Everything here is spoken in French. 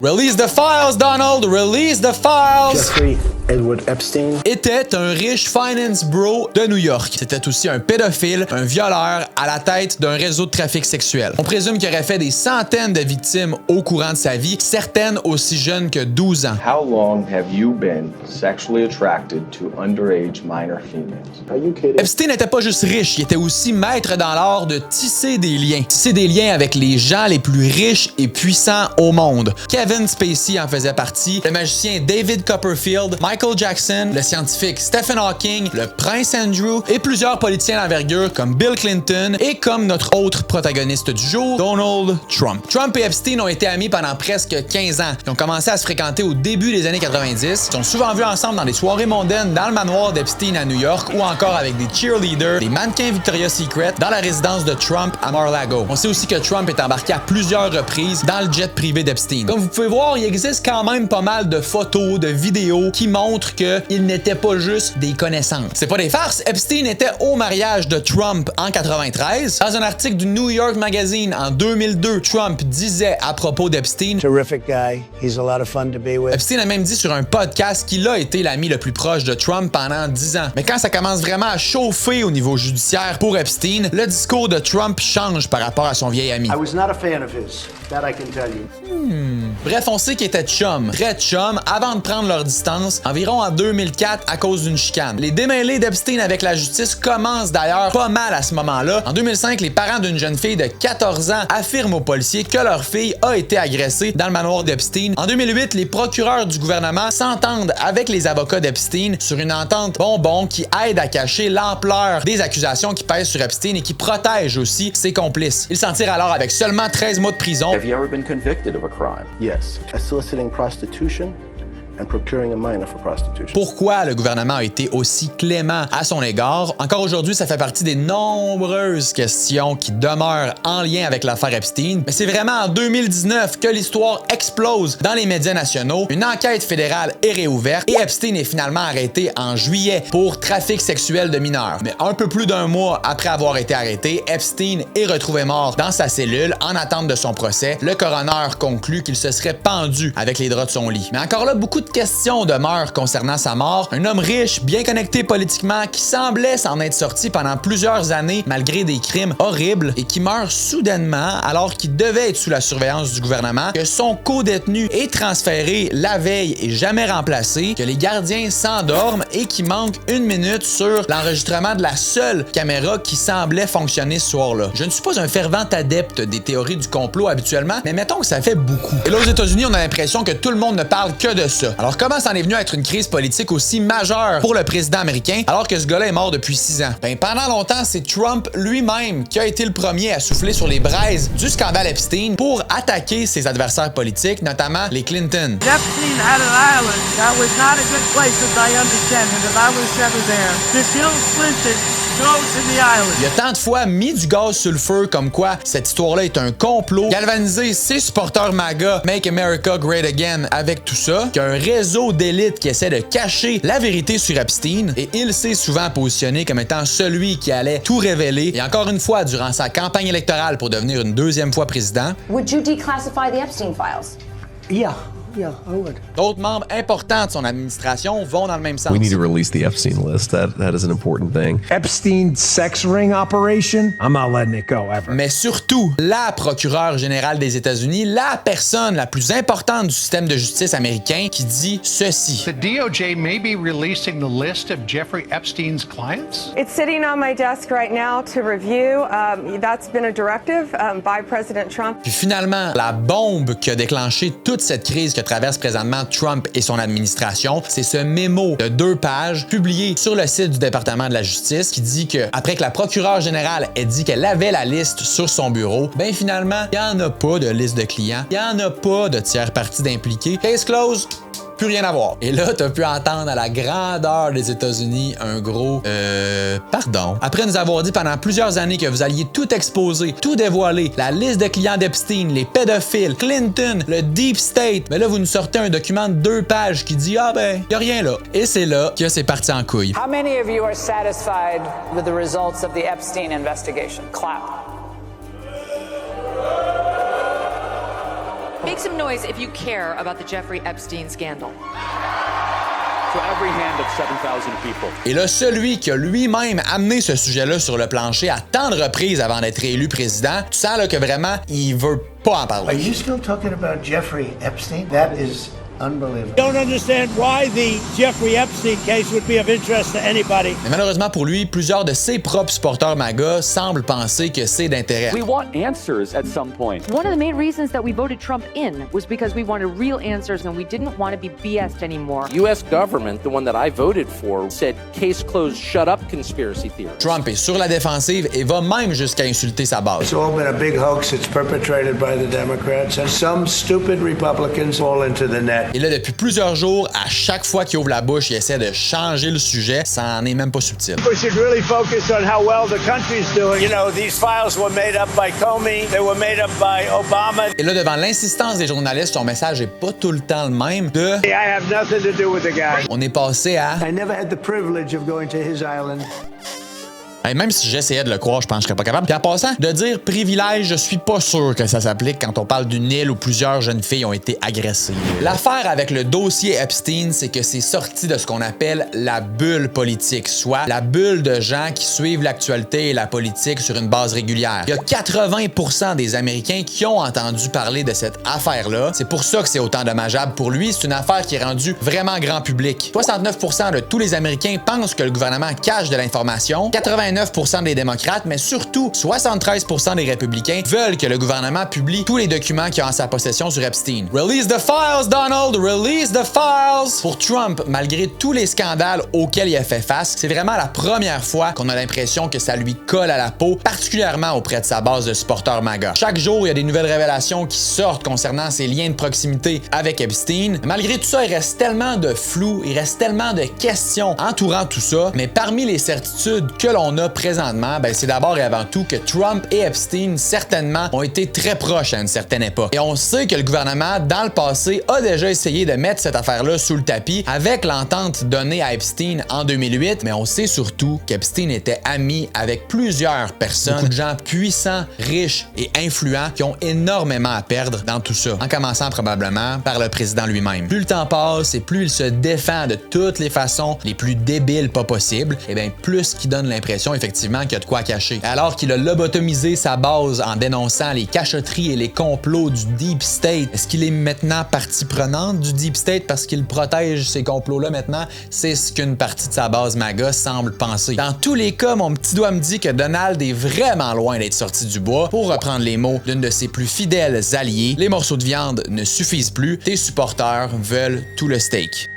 Release the files, Donald! Release the files! Jeffrey Edward Epstein était un riche finance bro de New York. C'était aussi un pédophile, un violeur à la tête d'un réseau de trafic sexuel. On présume qu'il aurait fait des centaines de victimes au courant de sa vie, certaines aussi jeunes que 12 ans. How long have you been sexually attracted to underage minor females? Are you kidding? Epstein n'était pas juste riche, il était aussi maître dans l'art de tisser des liens. Tisser des liens avec les gens les plus riches et puissants au monde. Kevin Spacey en faisait partie, le magicien David Copperfield, Michael Jackson, le scientifique Stephen Hawking, le prince Andrew et plusieurs politiciens d'envergure comme Bill Clinton et comme notre autre protagoniste du jour, Donald Trump. Trump et Epstein ont été amis pendant presque 15 ans. Ils ont commencé à se fréquenter au début des années 90. Ils sont souvent vus ensemble dans des soirées mondaines dans le manoir d'Epstein à New York ou encore avec des cheerleaders, des mannequins Victoria's Secret dans la résidence de Trump à Mar-a-Lago. On sait aussi que Trump est embarqué à plusieurs reprises dans le jet privé d'Epstein. Comme vous pouvez voir, il existe quand même pas mal de photos, de vidéos qui montrent qu'il n'était pas juste des connaissances. C'est pas des farces. Epstein était au mariage de Trump en 93. Dans un article du New York Magazine en 2002, Trump disait à propos d'Epstein: Terrific guy. He's a lot of fun to be with. Epstein a même dit sur un podcast qu'il a été l'ami le plus proche de Trump pendant 10 ans. Mais quand ça commence vraiment à chauffer au niveau judiciaire pour Epstein, le discours de Trump change par rapport à son vieil ami. I was not a fan of his. That I can tell you. Bref, on sait qu'ils étaient chum, très chum, avant de prendre leur distance, environ en 2004 à cause d'une chicane. Les démêlés d'Epstein avec la justice commencent d'ailleurs pas mal à ce moment-là. En 2005, les parents d'une jeune fille de 14 ans affirment aux policiers que leur fille a été agressée dans le manoir d'Epstein. En 2008, les procureurs du gouvernement s'entendent avec les avocats d'Epstein sur une entente bonbon qui aide à cacher l'ampleur des accusations qui pèsent sur Epstein et qui protège aussi ses complices. Il s'en tire alors avec seulement 13 mois de prison. Have you ever been convicted of a crime? Yes. Soliciting prostitution and procuring a minor for prostitution. Pourquoi le gouvernement a été aussi clément à son égard? Encore aujourd'hui, ça fait partie des nombreuses questions qui demeurent en lien avec l'affaire Epstein. Mais c'est vraiment en 2019 que l'histoire explose dans les médias nationaux. Une enquête fédérale est réouverte et Epstein est finalement arrêté en juillet pour trafic sexuel de mineurs. Mais un peu plus d'un mois après avoir été arrêté, Epstein est retrouvé mort dans sa cellule en attente de son procès. Le coroner conclut qu'il se serait pendu avec les draps de son lit. Mais encore là, beaucoup de questions demeurent concernant sa mort. Un homme riche, bien connecté politiquement, qui semblait s'en être sorti pendant plusieurs années malgré des crimes horribles et qui meurt soudainement alors qu'il devait être sous la surveillance du gouvernement, que son co-détenu est transféré la veille et jamais remplacé, que les gardiens s'endorment et qu'il manque 1 minute sur l'enregistrement de la seule caméra qui semblait fonctionner ce soir-là. Je ne suis pas un fervent adepte des théories du complot habituellement, mais mettons que ça fait beaucoup. Et là, aux États-Unis, on a l'impression que tout le monde ne parle que de ça. Alors comment ça en est venu à être une crise politique aussi majeure pour le président américain alors que ce gars-là est mort depuis 6 ans? Ben, pendant longtemps, c'est Trump lui-même qui a été le premier à souffler sur les braises du scandale Epstein pour attaquer ses adversaires politiques, notamment les Clinton. Epstein had an island. That was not a good place as I understand it. If I was ever there, to kill Clinton, go to the island. Il a tant de fois mis du gaz sur le feu comme quoi cette histoire-là est un complot, galvanisé ses supporters MAGA, Make America Great Again avec tout ça, qu'il y a un réseau d'élite qui essaie de cacher la vérité sur Epstein et il s'est souvent positionné comme étant celui qui allait tout révéler. Et encore une fois, durant sa campagne électorale pour devenir une 2e fois président, Would you declassify the Epstein files? Yeah, I would. d'autres membres importants de son administration vont dans le même sens. We need to release the Epstein list. That is an important thing. Epstein sex ring operation, I'm not letting it go ever. Mais surtout, la procureure générale des États-Unis, la personne la plus importante du système de justice américain, qui dit ceci. The DOJ may be releasing the list of Jeffrey Epstein's clients. It's sitting on my desk right now to review. That's been a directive by President Trump. Puis finalement, la bombe qui a déclenché toute cette crise que traverse présentement Trump et son administration, c'est ce mémo de 2 pages publié sur le site du département de la justice qui dit que, après que la procureure générale ait dit qu'elle avait la liste sur son bureau, ben finalement, il n'y en a pas de liste de clients, il n'y en a pas de tiers parties d'impliqués. Case close. Plus rien à voir. Et là, t'as pu entendre à la grandeur des États-Unis un gros pardon. Après nous avoir dit pendant plusieurs années que vous alliez tout exposer, tout dévoiler, la liste de clients d'Epstein, les pédophiles, Clinton, le Deep State, mais là, vous nous sortez un document de 2 pages qui dit ah ben, y a rien là. Et c'est là que c'est parti en couille. How many of you are satisfied with the results of the Epstein investigation? Clap. Big Make some noise if you care about the Jeffrey Epstein scandal. For every hand of 7,000 people. Et là, celui qui a lui-même amené ce sujet-là sur le plancher à tant de reprises avant d'être élu président, tu sens là, que vraiment, il veut pas en parler. Are you still talking about Jeffrey Epstein? That is unbelievable. Don't understand why the Jeffrey Epstein case would be of interest to anybody. Mais malheureusement pour lui, plusieurs de ses propres supporters MAGA semblent penser que c'est d'intérêt. We want answers at some point. One of the main reasons that we voted Trump in was because we wanted real answers and we didn't want to be BS'd anymore. U.S. government, the one that I voted for, said case closed, shut up conspiracy theory. Trump est sur la défensive et va même jusqu'à insulter sa base. It's all been a big hoax. It's perpetrated by the Democrats and some stupid Republicans fall into the net. Et là, depuis plusieurs jours, à chaque fois qu'il ouvre la bouche, il essaie de changer le sujet. Ça en est même pas subtil. We should really focus on how well the country's doing. You know, these files were made up by Comey. They were made up by Obama. Et là, devant l'insistance des journalistes, son message est pas tout le temps le même de I have nothing to do with the guy. On est passé à I never had the privilege of going to his island. Hey, même si j'essayais de le croire, je pense que je serais pas capable. Puis en passant, de dire privilège, je suis pas sûr que ça s'applique quand on parle d'une île où plusieurs jeunes filles ont été agressées. L'affaire avec le dossier Epstein, c'est que c'est sorti de ce qu'on appelle la bulle politique, soit la bulle de gens qui suivent l'actualité et la politique sur une base régulière. Il y a 80% des Américains qui ont entendu parler de cette affaire-là. C'est pour ça que c'est autant dommageable pour lui. C'est une affaire qui est rendue vraiment grand public. 69% de tous les Américains pensent que le gouvernement cache de l'information. 89% des démocrates, mais surtout 73% des républicains veulent que le gouvernement publie tous les documents qu'il a en sa possession sur Epstein. Release the files, Donald! Release the files! Pour Trump, malgré tous les scandales auxquels il a fait face, c'est vraiment la première fois qu'on a l'impression que ça lui colle à la peau, particulièrement auprès de sa base de supporters MAGA. Chaque jour, il y a des nouvelles révélations qui sortent concernant ses liens de proximité avec Epstein. Malgré tout ça, il reste tellement de flou, il reste tellement de questions entourant tout ça, mais parmi les certitudes que l'on a présentement, c'est d'abord et avant tout que Trump et Epstein, certainement, ont été très proches à une certaine époque. Et on sait que le gouvernement, dans le passé, a déjà essayé de mettre cette affaire-là sous le tapis avec l'entente donnée à Epstein en 2008, mais on sait surtout qu'Epstein était ami avec plusieurs personnes, beaucoup de gens puissants, riches et influents qui ont énormément à perdre dans tout ça, en commençant probablement par le président lui-même. Plus le temps passe et plus il se défend de toutes les façons les plus débiles pas possibles, et bien plus qu'il donne l'impression effectivement qu'il y a de quoi cacher. Alors qu'il a lobotomisé sa base en dénonçant les cachotteries et les complots du Deep State, est-ce qu'il est maintenant partie prenante du Deep State parce qu'il protège ces complots-là maintenant? C'est ce qu'une partie de sa base MAGA semble penser. Dans tous les cas, mon petit doigt me dit que Donald est vraiment loin d'être sorti du bois. Pour reprendre les mots d'une de ses plus fidèles alliés, les morceaux de viande ne suffisent plus, tes supporters veulent tout le steak.